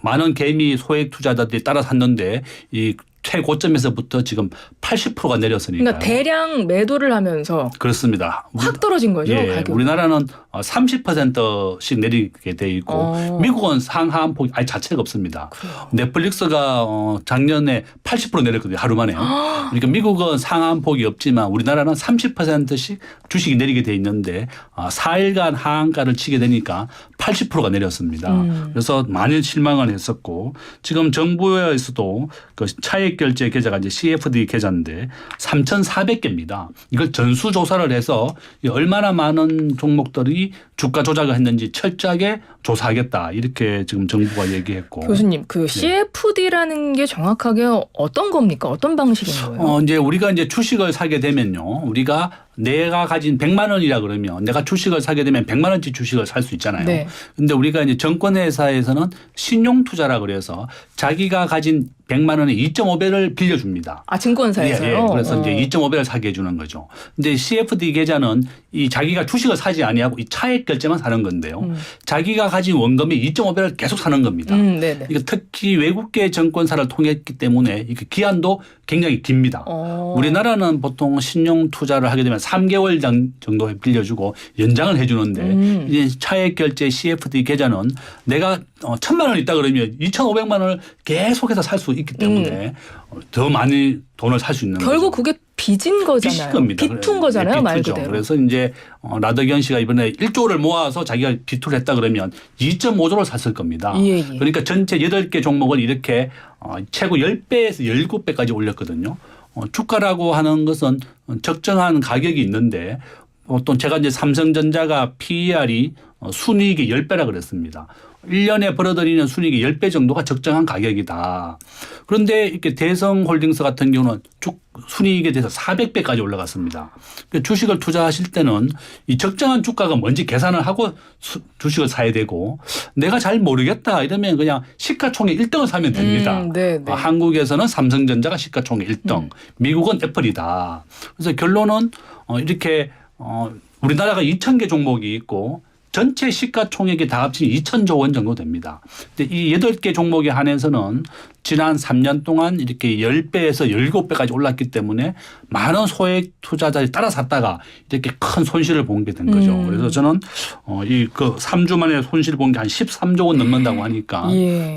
많은 개미 소액 투자자들이 따라 샀는데 이 최고점에서부터 지금 80%가 내렸으니까. 그러니까 대량 매도를 하면서 그렇습니다. 확 떨어진 거죠. 예, 가격이. 우리나라는 30%씩 내리게 돼 있고 미국은 상하한 폭이 아예 자체가 없습니다. 그래요. 넷플릭스가 작년에 80% 내렸거든요. 하루 만에. 그러니까 미국은 상하한 폭이 없지만 우리나라는 30%씩 주식이 내리게 돼 있는데 4일간 하한가를 치게 되니까 80%가 내렸습니다. 그래서 많이 실망을 했었고 지금 정부에서도 그 차익 차액 결제 계좌가 이제 CFD 계좌인데 3,400개입니다. 이걸 전수 조사를 해서 얼마나 많은 종목들이 주가 조작을 했는지 철저하게 조사하겠다. 이렇게 지금 정부가 얘기했고. 교수님, 그 CFD라는 게 정확하게 어떤 겁니까? 어떤 방식인 거예요? 이제 우리가 이제 주식을 사게 되면요. 우리가 내가 가진 100만 원이라 그러면 내가 주식을 사게 되면 100만 원치 주식을 살 수 있잖아요. 네. 근데 우리가 이제 정권회사에서는 신용 투자라 그래서 자기가 가진 100만 원의 2.5배를 빌려줍니다. 아, 증권사에서요? 예. 그래서 이제 2.5배를 사게 해주는 거죠. 근데 CFD 계좌는 이 자기가 주식을 사지 아니하고 이 차액 결제만 사는 건데요. 자기가 가진 원금의 2.5배를 계속 사는 겁니다. 네네. 이거 특히 외국계 정권사를 통했기 때문에 이게 기한도 굉장히 깁니다. 우리나라는 보통 신용 투자를 하게 되면 3개월 정도 빌려주고 연장을 해주는데 이제 차액 결제 CFD 계좌는 내가 1,000만 원 있다 그러면 2,500만 원을 계속해서 살 수 있기 때문에 더 많이 돈을 살 수 있는 결국 거죠. 그게 빚인 거잖아요. 빚인 겁니다. 빚툰 거잖아요, 네, 말 빚투죠. 그대로. 그래서 이제 라더견 씨가 이번에 1조를 모아서 자기가 빚투를 했다 그러면 2.5조를 샀을 겁니다. 예. 그러니까 전체 8개 종목을 이렇게 최고 10배에서 17배까지 올렸거든요. 주가라고 하는 것은 적정한 가격이 있는데 보통 제가 이제 삼성전자가 PER이 순이익의 10배라 그랬습니다. 1년에 벌어들이는 순이익의 10배 정도가 적정한 가격이다. 그런데 이렇게 대성홀딩스 같은 경우는 순이익에 대해서 400배까지 올라갔습니다. 주식을 투자하실 때는 이 적정한 주가가 뭔지 계산을 하고 주식을 사야 되고 내가 잘 모르겠다 이러면 그냥 시가총액 1등을 사면 됩니다. 네. 한국에서는 삼성전자가 시가총액 1등, 미국은 애플이다. 그래서 결론은 이렇게 우리나라가 2,000개 종목이 있고 전체 시가총액이 다 합치면 2,000조 원 정도 됩니다. 근데 이 8개 종목에 한해서는 지난 3년 동안 이렇게 10배에서 17배까지 올랐기 때문에 많은 소액 투자자들이 따라 샀다가 이렇게 큰 손실을 본 게 된 거죠. 그래서 저는 그 3주 만에 손실 본 게 한 13조 원 넘는다고 하니까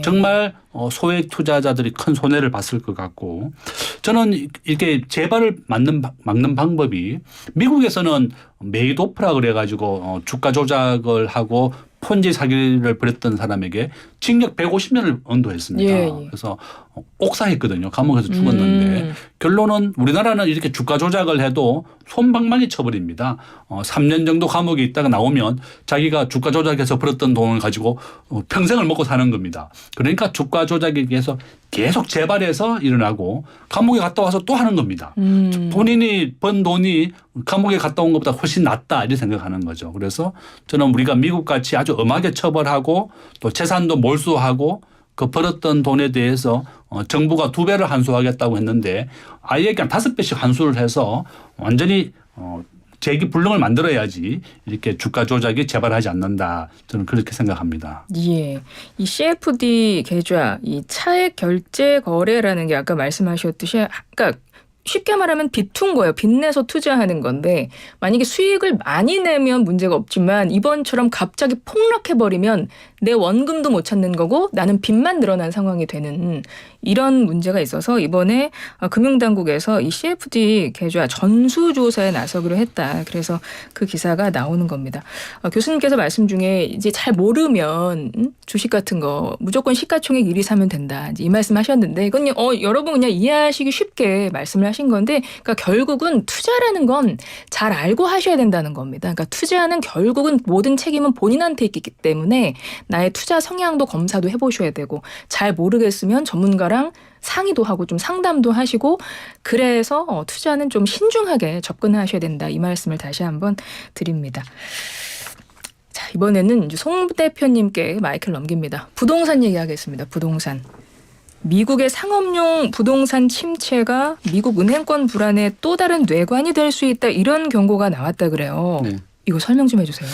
정말 소액 투자자들이 큰 손해를 봤을 것 같고 저는 이렇게 재발을 막는 방법이 미국에서는 메이도프라 그래가지고 주가 조작을 하고 폰지 사기를 벌였던 사람에게 징역 150년을 언도했습니다. 그래서 옥사했거든요. 감옥에서 죽었는데 결론은 우리나라는 이렇게 주가 조작을 해도 솜방망이 쳐버립니다. 3년 정도 감옥에 있다가 나오면 자기가 주가 조작해서 벌었던 돈을 가지고 평생을 먹고 사는 겁니다. 그러니까 주가 조작에 의해서 계속 재발해서 일어나고 감옥에 갔다 와서 또 하는 겁니다. 본인이 번 돈이 감옥에 갔다 온 것보다 훨씬 낫다 이렇게 생각하는 거죠. 그래서 저는 우리가 미국같이 아주 엄하게 처벌하고 또 재산도 몰수하고 그 벌었던 돈에 대해서 정부가 2배를 환수하겠다고 했는데 아예 그냥 5배씩 환수를 해서 완전히 재기 불능을 만들어야지 이렇게 주가 조작이 재발하지 않는다. 저는 그렇게 생각합니다. 예. 이 CFD 계좌, 이 차액 결제 거래라는 게 아까 말씀하셨듯이 그러니까 쉽게 말하면 빚툰 거예요. 빚내서 투자하는 건데 만약에 수익을 많이 내면 문제가 없지만 이번처럼 갑자기 폭락해버리면 내 원금도 못 찾는 거고 나는 빚만 늘어난 상황이 되는 이런 문제가 있어서 이번에 금융당국에서 이 CFD 계좌 전수조사에 나서기로 했다. 그래서 그 기사가 나오는 겁니다. 교수님께서 말씀 중에 이제 잘 모르면 주식 같은 거 무조건 시가총액 1위 사면 된다. 이제 이 말씀 하셨는데 이건 여러분 그냥 이해하시기 쉽게 말씀을 하신 건데 그러니까 결국은 투자라는 건 잘 알고 하셔야 된다는 겁니다. 그러니까 투자는 결국은 모든 책임은 본인한테 있기 때문에 나의 투자 성향도 검사도 해보셔야 되고 잘 모르겠으면 전문가랑 상의도 하고 좀 상담도 하시고 그래서 투자는 좀 신중하게 접근하셔야 된다. 이 말씀을 다시 한번 드립니다. 자, 이번에는 이제 송 대표님께 마이크를 넘깁니다. 부동산 얘기하겠습니다. 부동산. 미국의 상업용 부동산 침체가 미국 은행권 불안의 또 다른 뇌관이 될 수 있다. 이런 경고가 나왔다 그래요. 네. 이거 설명 좀 해주세요.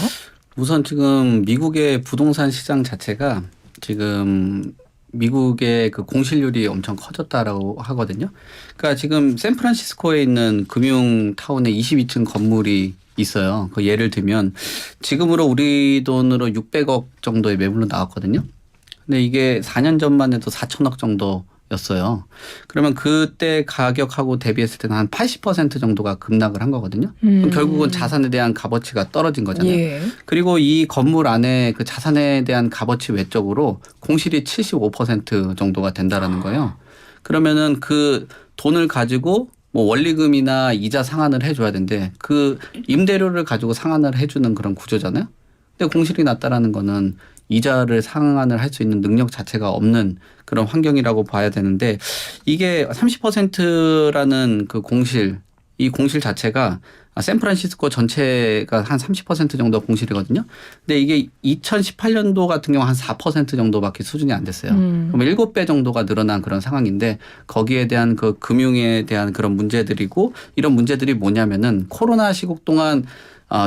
우선 지금 미국의 부동산 시장 자체가 지금 미국의 그 공실률이 엄청 커졌다라고 하거든요. 그러니까 지금 샌프란시스코에 있는 금융타운에 22층 건물이 있어요. 그 예를 들면 지금으로 우리 돈으로 600억 정도의 매물로 나왔거든요. 근데 이게 4년 전만 해도 4천억 정도였어요. 그러면 그때 가격하고 대비했을 때는 한 80% 정도가 급락을 한 거거든요. 그럼 결국은 자산에 대한 값어치가 떨어진 거잖아요. 예. 그리고 이 건물 안에 그 자산에 대한 값어치 외적으로 공실이 75% 정도가 된다라는 거예요. 그러면은 그 돈을 가지고 뭐 원리금이나 이자 상환을 해줘야 되는데 그 임대료를 가지고 상환을 해주는 그런 구조잖아요. 근데 공실이 났다라는 거는 이자를 상환을 할 수 있는 능력 자체가 없는 그런 환경이라고 봐야 되는데 이게 30%라는 그 공실, 이 공실 자체가 샌프란시스코 전체가 한 30% 정도 공실이거든요. 근데 이게 2018년도 같은 경우 한 4% 정도밖에 수준이 안 됐어요. 그럼 7배 정도가 늘어난 그런 상황인데 거기에 대한 그 금융에 대한 그런 문제들이고 이런 문제들이 뭐냐면은 코로나 시국 동안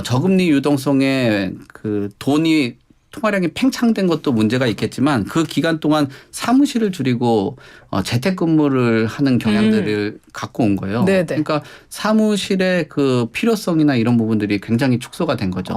저금리 유동성에 그 돈이 통화량이 팽창된 것도 문제가 있겠지만 그 기간 동안 사무실을 줄이고 재택근무를 하는 경향들을 갖고 온 거예요. 네네. 그러니까 사무실의 그 필요성이나 이런 부분들이 굉장히 축소가 된 거죠.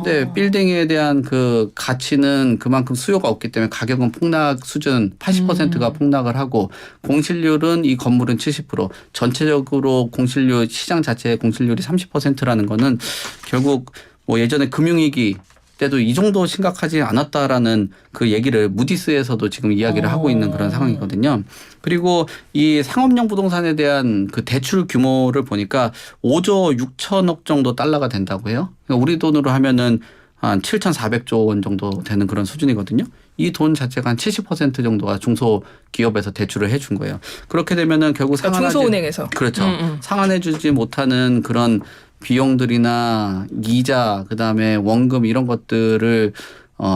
근데 빌딩에 대한 그 가치는 그만큼 수요가 없기 때문에 가격은 폭락 수준 80%가 폭락을 하고 공실률은 이 건물은 70% 전체적으로 공실률 시장 자체의 공실률이 30%라는 거는 결국 뭐 예전에 금융위기 때도 이 정도 심각하지 않았다라는 그 얘기를 무디스에서도 지금 이야기를 하고 있는 그런 상황이거든요. 그리고 이 상업용 부동산에 대한 그 대출 규모를 보니까 5조 6천억 정도 달러가 된다고 해요. 그러니까 우리 돈으로 하면은 한 7,400조 원 정도 되는 그런 수준이거든요. 이 돈 자체가 한 70% 정도가 중소기업에서 대출을 해준 거예요. 그렇게 되면은 결국 상환하지 중소은행에서. 그렇죠. 상환해주지 못하는 그런 비용들이나 이자 그다음에 원금 이런 것들을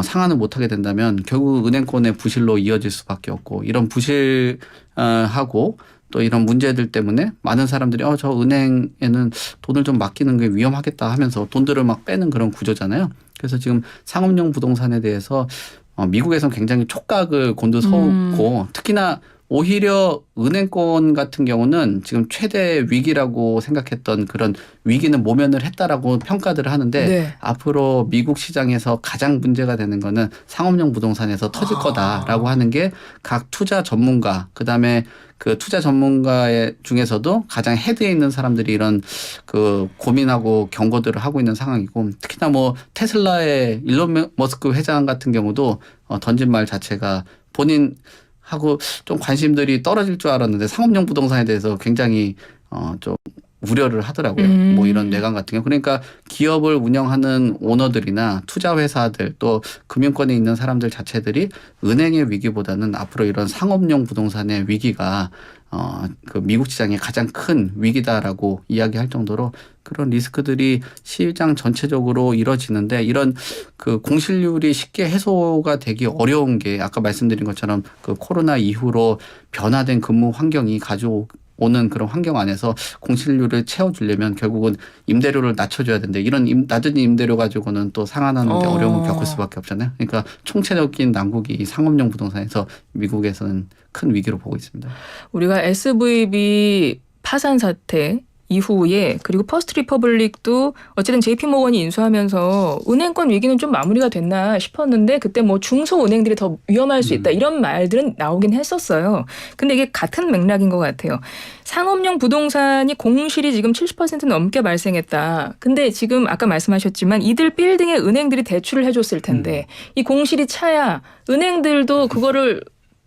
상환을 못하게 된다면 결국 은행권의 부실로 이어질 수밖에 없고 이런 부실하고 또 이런 문제들 때문에 많은 사람들이 저 은행에는 돈을 좀 맡기는 게 위험하겠다 하면서 돈들을 막 빼는 그런 구조잖아요. 그래서 지금 상업용 부동산에 대해서 미국에서는 굉장히 촉각을 곤두서고 특히나 오히려 은행권 같은 경우는 지금 최대 위기라고 생각했던 그런 위기는 모면을 했다라고 평가들을 하는데 네. 앞으로 미국 시장에서 가장 문제가 되는 거는 상업용 부동산에서 터질 거다라고 하는 게 각 투자 전문가 그다음에 그 투자 전문가의 중에서도 가장 헤드에 있는 사람들이 이런 그 고민하고 경고들을 하고 있는 상황이고 특히나 뭐 테슬라의 일론 머스크 회장 같은 경우도 던진 말 자체가 본인 하고 좀 관심들이 떨어질 줄 알았는데 상업용 부동산에 대해서 굉장히 좀 우려를 하더라고요. 뭐 이런 내관 같은 경우. 그러니까 기업을 운영하는 오너들이나 투자 회사들 또 금융권에 있는 사람들 자체들이 은행의 위기보다는 앞으로 이런 상업용 부동산의 위기가 그 미국 시장의 가장 큰 위기다라고 이야기할 정도로 그런 리스크들이 시장 전체적으로 이뤄지는데 이런 그 공실률이 쉽게 해소가 되기 어려운 게 아까 말씀드린 것처럼 그 코로나 이후로 변화된 근무 환경이 가져오는 그런 환경 안에서 공실률을 채워주려면 결국은 임대료를 낮춰줘야 되는데 이런 낮은 임대료 가지고는 또 상환하는 데 어려움을 겪을 수밖에 없잖아요. 그러니까 총체적인 난국이 이 상업용 부동산에서 미국에서는 큰 위기로 보고 있습니다. 우리가 SVB 파산 사태 이후에 그리고 퍼스트 리퍼블릭도 어쨌든 JP모건이 인수하면서 은행권 위기는 좀 마무리가 됐나 싶었는데 그때 뭐 중소은행들이 더 위험할 수 있다 이런 말들은 나오긴 했었어요. 근데 이게 같은 맥락인 것 같아요. 상업용 부동산이 공실이 지금 70% 넘게 발생했다. 근데 지금 아까 말씀하셨지만 이들 빌딩에 은행들이 대출을 해줬을 텐데 이 공실이 차야 은행들도 그거를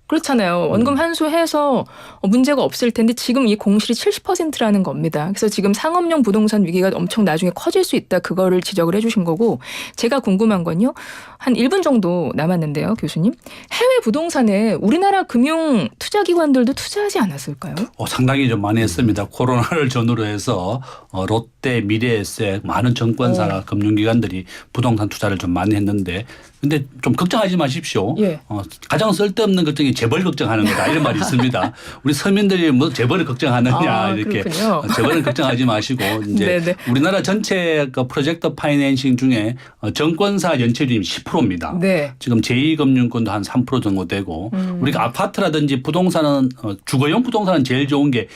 그렇잖아요. 원금 환수해서 문제가 없을 텐데 지금 이 공실이 70%라는 겁니다. 그래서 지금 상업용 부동산 위기가 엄청 나중에 커질 수 있다. 그거를 지적을 해 주신 거고 제가 궁금한 건요. 한 1분 정도 남았는데요. 교수님. 해외 부동산에 우리나라 금융 투자기관들도 투자하지 않았을까요? 상당히 좀 많이 했습니다. 코로나를 전후로 해서 롯데, 미래에셋 많은 증권사 금융기관들이 부동산 투자를 좀 많이 했는데 근데 좀 걱정하지 마십시오. 예. 가장 쓸데없는 걱정이 재벌 걱정하는 거다 이런 말이 있습니다. 우리 서민들이 뭐 재벌을 걱정하느냐 이렇게 재벌을 걱정하지 마시고 이제 네네. 우리나라 전체 그 프로젝트 파이낸싱 중에 증권사 연체율이 10%입니다. 네. 지금 제2금융권도 한 3% 정도 되고 우리가 아파트라든지 부동산은 주거용 부동산은 제일 좋은 게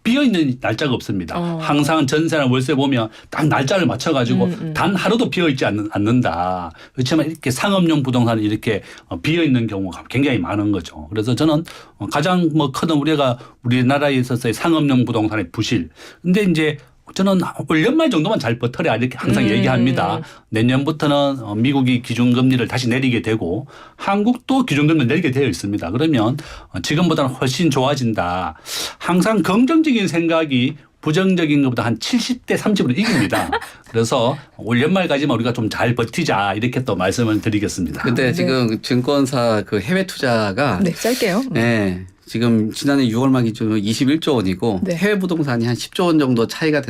비어있는 날짜가 없습니다. 항상 전세나 월세 보면 딱 날짜를 맞춰가지고 단 하루도 비어있지 않는다. 그렇지만 이렇게 상업용 부동산은 이렇게 비어있는 경우가 굉장히 많은 거죠. 그래서 저는 가장 큰 우려가 우리나라에 있어서의 상업용 부동산의 부실. 근데 이제 저는 올 연말 정도만 잘 버텨라 이렇게 항상 얘기합니다. 내년부터는 미국이 기준금리를 다시 내리게 되고 한국도 기준금리를 내리게 되어 있습니다. 그러면 지금보다는 훨씬 좋아진다. 항상 긍정적인 생각이 부정적인 것보다 한 70대 30으로 이깁니다. 그래서 올 연말까지만 우리가 좀 잘 버티자 이렇게 또 말씀을 드리겠습니다. 근데 지금 증권사 그 해외 투자가 네, 짧게요. 네. 지금 지난해 6월 말 기준으로 21조 원이고 네. 해외 부동산이 한 10조 원 정도 차이가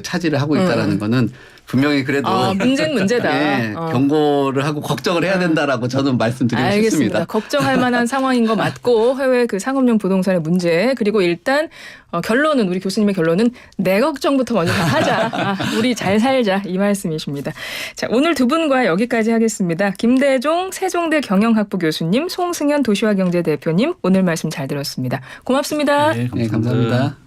차지를 하고 있다라는 거는 분명히 그래도 문제는 문제다. 네, 경고를 하고 걱정을 해야 된다라고 저는 말씀드리고 알겠습니다. 싶습니다. 걱정할 만한 상황인 거 맞고 해외 그 상업용 부동산의 문제 그리고 일단 결론은 우리 교수님의 결론은 내 걱정부터 먼저 다 하자. 우리 잘 살자 이 말씀이십니다. 자, 오늘 두 분과 여기까지 하겠습니다. 김대종 세종대 경영학부 교수님, 송승현 도시화경제 대표님 오늘 말씀 잘 들었습니다. 고맙습니다. 네, 네, 감사합니다.